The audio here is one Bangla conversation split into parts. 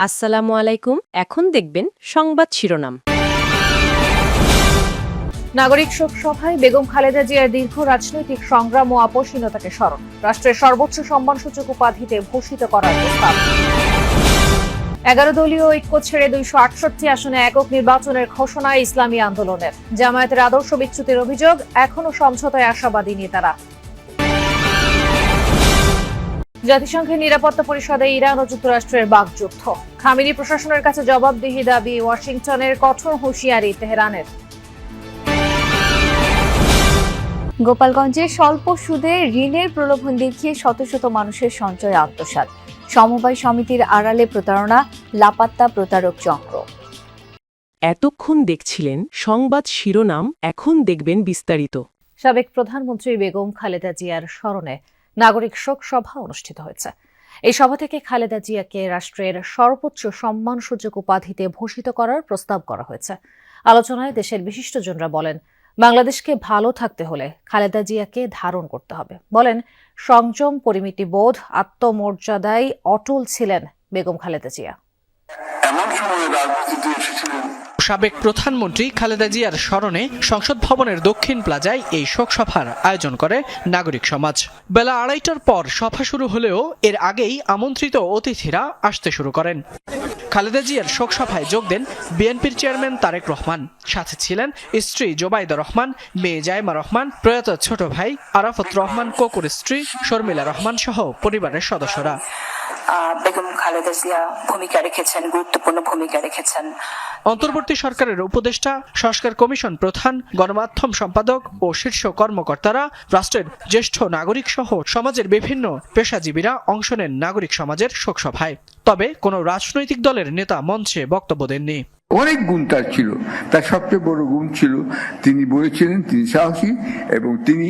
আসসালামু আলাইকুম। এখন দেখবেন সংবাদ শিরোনাম। নাগরিক শোক সভায় বেগম খালেদা জিয়ার দীর্ঘ রাজনৈতিক সংগ্রাম ও আপোষহীনতাকে স্মরণ, রাষ্ট্রের সর্বোচ্চ সম্মানসূচক উপাধিতে ভূষিত করার প্রস্তাব। 11 দলীয় ঐক্য ছেড়ে 268 আসনে একক নির্বাচনের ঘোষণা ইসলামী আন্দোলনের। জামায়াতের আদর্শ বিচ্যুতির অভিযোগ, এখনো সমঝোতায় আশাবাদী নেতারা। জাতিসংঘের নিরাপত্তা পরিষদে ইরান ও যুক্তরাষ্ট্রের বাকযুদ্ধ, খামেনি প্রশাসনের কাছে জবাবদিহি দাবি ওয়াশিংটনের, কঠোর হুঁশিয়ারি তেহরানের। গোপালগঞ্জে স্বল্প সুদে ঋণের প্রলোভন দেখিয়ে শত শত মানুষের সঞ্চয় আত্মসাৎ, সমবায় সমিতির আড়ালে প্রতারণা, লাপাত্তা প্রতারক চক্র। এতক্ষণ দেখছিলেন সংবাদ শিরোনাম, এখন দেখবেন বিস্তারিত। সাবেক প্রধানমন্ত্রী বেগম খালেদা জিয়ার স্মরণে নাগরিক শোক সভা অনুষ্ঠিত হয়েছে। এই সভা থেকে খালেদা জিয়াকে রাষ্ট্রের সর্বোচ্চ সম্মানসূচক উপাধিতে ভূষিত করার প্রস্তাব করা হয়েছে। আলোচনায় দেশের বিশিষ্টজনরা বলেন, বাংলাদেশকে ভালো থাকতে হলে খালেদা জিয়াকে ধারণ করতে হবে। বলেন, সংযম, পরিমিতিবোধ, আত্মমর্যাদায় অটল ছিলেন বেগম খালেদা জিয়া। সাবেক প্রধানমন্ত্রী খালেদা জিয়ার স্মরণে সংসদ ভবনের দক্ষিণ প্লাজায় এই শোক সভার আয়োজন করে নাগরিক সমাজ। বেলা 2:30টার পর সভা শুরু হলেও এর আগেই আমন্ত্রিত অতিথিরা আসতে শুরু করেন। খালেদা জিয়ার শোক সভায় যোগ দেন বিএনপির চেয়ারম্যান তারেক রহমান, সাথে ছিলেন স্ত্রী জোবাইদা রহমান, মেয়ে জাইমা রহমান, প্রয়াত ছোট ভাই আরাফত রহমান, কোকুর স্ত্রী শর্মিলা রহমান সহ পরিবারের সদস্যরা। বেগম খালেদা জিয়া গুরুত্বপূর্ণ ভূমিকা রেখেছেন। অন্তর্বর্তী সরকারের উপদেষ্টা, সংস্কার কমিশন প্রধান, গণমাধ্যম সম্পাদক ও শীর্ষ কর্মকর্তারা, রাষ্ট্রের জ্যেষ্ঠ নাগরিক সহ সমাজের বিভিন্ন পেশাজীবীরা অংশ নেন নাগরিক সমাজের শোকসভায়। তবে কোনো রাজনৈতিক দলের নেতা মঞ্চে বক্তব্য দেননি। অনেক গুণ তার ছিল, তার সবচেয়ে বড় গুণ ছিল তিনি বলেছিলেন তিনি সাহসী এবং তিনি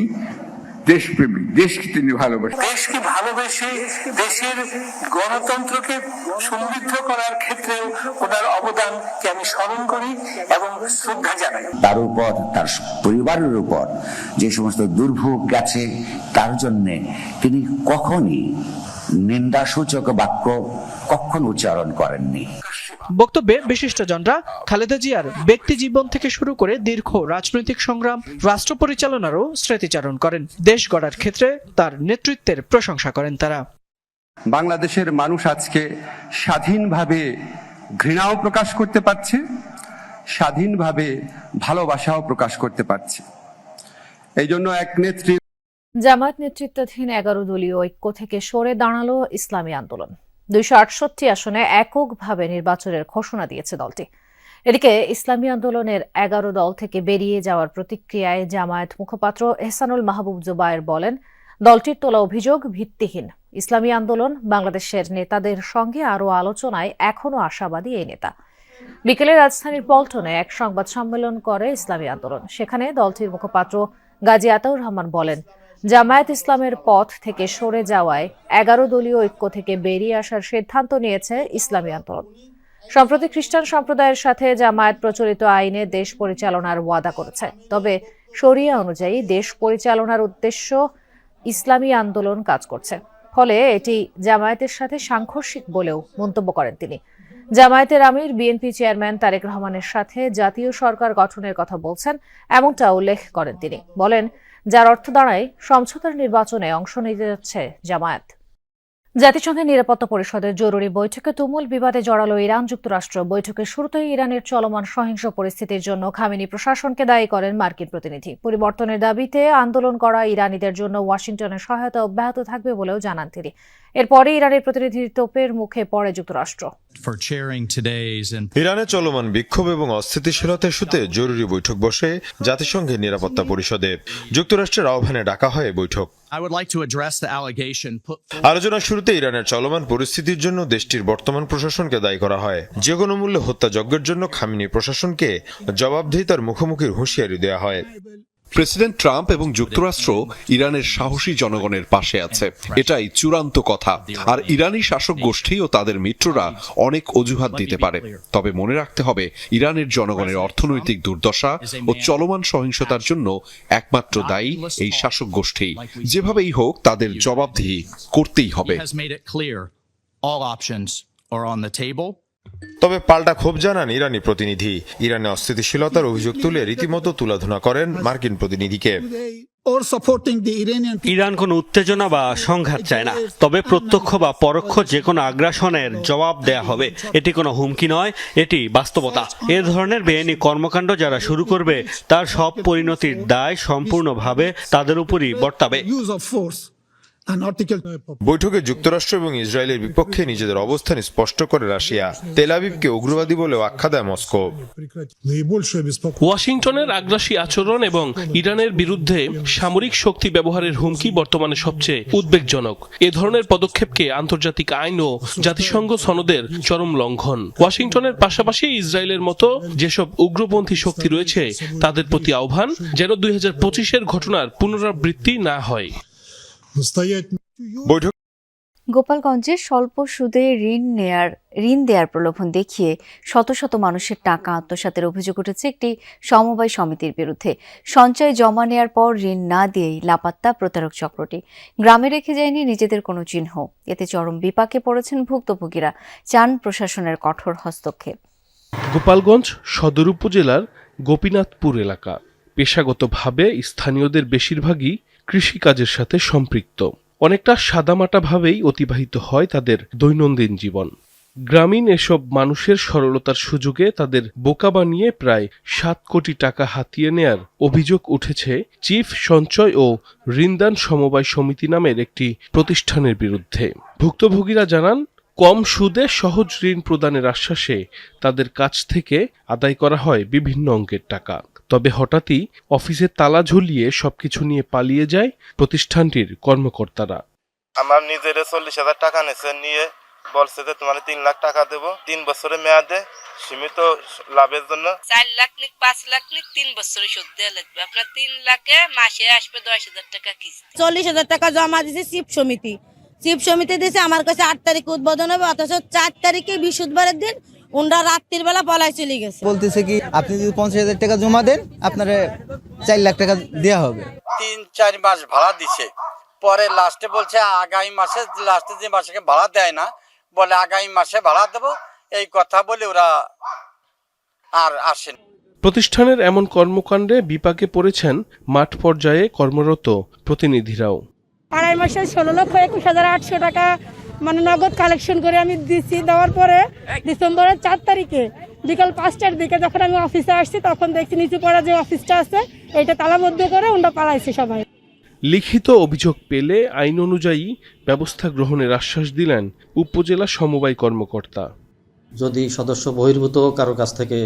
দেশপ্রেমী, দেশকে তিনি ভালোবাসেন। দেশকে ভালোবেসে দেশের গণতন্ত্রকে সমৃদ্ধ করার ক্ষেত্রে ওনার অবদানকে আমি স্মরণ করি এবং শ্রদ্ধা জানাই। তার উপর, তার পরিবারের উপর যে সমস্ত দুর্ভোগ গেছে, তার জন্য তিনি কখনই নিন্দাসূচক বাক্য কখনো উচ্চারণ করেননি। বক্তব্যে বিশিষ্টজনরা খালেদা জিয়ার ব্যক্তি জীবন থেকে শুরু করে দীর্ঘ রাজনৈতিক সংগ্রাম, রাষ্ট্র পরিচালনারও স্মৃতিচারণ করেন। দেশ গড়ার ক্ষেত্রে তার নেতৃত্বের প্রশংসা করেন তারা। বাংলাদেশের মানুষ আজকে স্বাধীনভাবে ঘৃণাও প্রকাশ করতে পারছে, স্বাধীনভাবে ভালোবাসাও প্রকাশ করতে পারছে। এই জন্য এক নেত্রী। জামায়াত নেতৃত্বাধীন 11 দলীয় ঐক্য থেকে সরে দাঁড়ালো ইসলামী আন্দোলন। 268 আসনে এককভাবে নির্বাচনের ঘোষণা দিয়েছে দলটি। এদিকে ইসলামী আন্দোলনের 11 দল থেকে বেরিয়ে যাওয়ার প্রতিক্রিয়ায় জামায়াত মুখপাত্র এহসানুল মাহবুব জুবায়ের বলেন, দলটির তোলা অভিযোগ ভিত্তিহীন। ইসলামী আন্দোলন বাংলাদেশের নেতাদের সঙ্গে আরও আলোচনায় এখনও আশাবাদী এই নেতা। বিকেলে রাজধানীর পল্টনে এক সংবাদ সম্মেলন করে ইসলামী আন্দোলন। সেখানে দলটির মুখপাত্র গাজী আতাউর রহমান বলেন, জামায়াত ইসলামের পথ থেকে সরে যাওয়ায় 11 দলীয় ঐক্য থেকে বেরিয়ে আসার সিদ্ধান্ত নিয়েছে ইসলামী আন্দোলন। সম্প্রতি খ্রিস্টান সম্প্রদায়ের সাথে জামায়াত প্রচলিত আইনে দেশ পরিচালনার ওয়াদা করেছে। তবে শরিয়া অনুযায়ী দেশ পরিচালনার উদ্দেশ্য ইসলামী আন্দোলন কাজ করছে, ফলে এটি জামায়াতের সাথে সাংঘর্ষিক বলেও মন্তব্য করেন তিনি। জামায়াতের আমির বিএনপি চেয়ারম্যান তারেক রহমানের সাথে জাতীয় সরকার গঠনের কথা বলছেন, এমনটা উল্লেখ করেন তিনি। বলেন, যার অর্থ দাঁড়ায় সমঝোতার নির্বাচনে অংশ নিতে যাচ্ছে জামায়াত। জাতিসংঘের নিরাপত্তা পরিষদের জরুরি বৈঠকে তুমুল বিবাদে জড়ালো ইরান যুক্তরাষ্ট্র। বৈঠকের শুরুতেই ইরানের চলমান সহিংস পরিস্থিতির জন্য খামেনি প্রশাসনকে দায়ী করেন মার্কিন প্রতিনিধি। পরিবর্তনের দাবিতে আন্দোলন করা ইরানিদের জন্য ওয়াশিংটনের সহায়তা অব্যাহত থাকবে বলেও জানান তিনি। এরপরে ইরানের প্রতিনিধির তোপের মুখে পড়ে যুক্তরাষ্ট্র। ইরানে চলমান বিক্ষোভ এবং অস্থিতিশীলতা ইস্যুতে জরুরি বৈঠক বসে জাতিসংঘের নিরাপত্তা পরিষদে। যুক্তরাষ্ট্রের আহ্বানে ডাকা হয় বৈঠক। আলোচনার শুরুতে ইরানের চলমান পরিস্থিতির জন্য দেশটির বর্তমান প্রশাসনকে দায়ী করা হয়। যে কোনো মূল্যে হত্যাযজ্ঞের জন্য খামেনি প্রশাসনকে জবাবদিহিতার মুখোমুখি হুঁশিয়ারি দেওয়া হয়। প্রেসিডেন্ট ট্রাম্প এবং যুক্তরাষ্ট্র ইরানের সাহসী জনগণের পাশে আছে, এটাই চূড়ান্ত কথা। আর ইরানি শাসক গোষ্ঠী ও তাদের মিত্ররা অনেক অজুহাত দিতে পারে, তবে মনে রাখতে হবে ইরানের জনগণের অর্থনৈতিক দুর্দশা ও চলমান সহিংসতার জন্য একমাত্র দায়ী এই শাসক গোষ্ঠী। যেভাবেই হোক তাদের জবাবদিহি করতেই হবে। are on the table. তবে পাল্টা ক্ষোভ জানান ইরানি প্রতিনিধি। ইরানে অস্থিতিশীলতার অভিযোগ তুলে রীতিমতো তুলাধনা করেন মার্কিন প্রতিনিধিকে। ইরান কোনো উত্তেজনা বা সংঘাত চায় না, তবে প্রত্যক্ষ বা পরোক্ষ যে কোনো আগ্রাসনের জবাব দেয়া হবে। এটি কোনো হুমকি নয়, এটি বাস্তবতা। এ ধরনের বেআইনি কর্মকাণ্ড যারা শুরু করবে তার সব পরিণতির দায় সম্পূর্ণভাবে তাদের উপরই বর্তাবে। বৈঠকে যুক্তরাষ্ট্র এবং ইসরায়েলের বিপক্ষে নিজেদের অবস্থান স্পষ্ট করে রাশিয়া। তেল আবিবকে উগ্রবাদী বলেও আখ্যা দেয় মস্কো। ওয়াশিংটনের আগ্রাসী আচরণ এবং ইরানের বিরুদ্ধে সামরিক শক্তি ব্যবহারের হুমকি বর্তমানে সবচেয়ে উদ্বেগজনক। এ ধরনের পদক্ষেপকে আন্তর্জাতিক আইন ও জাতিসংঘ সনদের চরম লঙ্ঘন। ওয়াশিংটনের পাশাপাশি ইসরায়েলের মতো যেসব উগ্রপন্থী শক্তি রয়েছে তাদের প্রতি আহ্বান যেন 2025-এর ঘটনার পুনরাবৃত্তি না হয়। বৈঠক গোপালগঞ্জে স্বল্প সুদে ঋণ দেওয়ার প্রলোভন দেখিয়ে শত শত মানুষের টাকা আত্মসাতের অভিযোগ উঠেছে একটি সমবায় সমিতির বিরুদ্ধে। সঞ্চয় জমা নেয়ার পর ঋণ না দিয়েই লাপাত্তা প্রতারক চক্রটি। গ্রামে রেখে যায়নি নিজেদের কোনো চিহ্ন। এতে চরম বিপাকে পড়েছেন ভুক্তভোগীরা, চান প্রশাসনের কঠোর হস্তক্ষেপ। গোপালগঞ্জ সদর উপজেলার গোপীনাথপুর এলাকা। পেশাগতভাবে স্থানীয়দের বেশিরভাগই কৃষিকাজের সাথে সম্পৃক্ত। অনেকটা সাদামাটাভাবেই অতিবাহিত হয় তাদের দৈনন্দিন জীবন। গ্রামীণ এসব মানুষের সরলতার সুযোগে তাদের বোকা বানিয়ে প্রায় 7 কোটি টাকা হাতিয়ে নেয়ার অভিযোগ উঠেছে চিফ সঞ্চয় ও ঋণদান সমবায় সমিতি নামের একটি প্রতিষ্ঠানের বিরুদ্ধে। ভুক্তভোগীরা জানান, কম সুদে সহজ ঋণ প্রদানের আশ্বাসে তাদের কাছ থেকে আদায় করা হয় বিভিন্ন অঙ্কের টাকা। তবে হঠাৎই অফিসে তালা ঝুলিয়ে সবকিছু নিয়ে পালিয়ে যায় প্রতিষ্ঠানটির কর্মকর্তারা। আমার নিজের 40,000 টাকা নিয়েছে, নিয়ে বলছে যে তোমার 3 লাখ টাকা দেবো 3 বছরের মেয়াদে সীমিত লাভের জন্য। 4 লাখ লিখ 5 লাখ লিখ 3 বছরে সুদ দেওয়া লাগবে। আপনার 3 লাখে মাসে আসবে 10,000 টাকা কিস্তি। 40,000 টাকা জমা দিয়েছে চিফ সমিতি দিয়েছে আমার কাছে 8 তারিখে উদ্বোধন হবে, অথচ 4 তারিখে বৃহস্পতিবারের দিন ওনারা রাত্রির বেলা পলাই চলে গেছে। বলতেছে কি আপনি যদি 50,000 টাকা জমা দেন আপনারে 4 লাখ টাকা দেওয়া হবে। 3-4 মাস ভাড়া দিছে, পরে লাস্টে বলছে আগামী মাসে, লাস্টে যে মাসে ভাড়া দেয় না বলে আগামী মাসে ভাড়া দেবো, এই কথা বলে ওরা আর আসেন। প্রতিষ্ঠানের এমন কর্মকাণ্ডে বিপাকে পড়েছেন মাঠ পর্যায়ে কর্মরত প্রতিনিধিরাও। আড়াই মাসে 16,21,800 টাকা মানে নগদ কালেকশন করে আমি দিচ্ছি। দেওয়ার পরে ডিসেম্বরের 4 তারিখে বিকাল 5টার দিকে যখন আমি অফিসে আসছি তখন দেখছি নিচু পড়া যে অফিসটা আছে এটা তালাবদ্ধ করে ওরা পালাইছে সবাই। লিখিত অভিযোগ পেলে আইন অনুযায়ী ব্যবস্থা গ্রহণের আশ্বাস দিলেন উপজেলা সমবায় কর্মকর্তা। যদি সদস্য বহির্ভূত কারো কাছ থেকে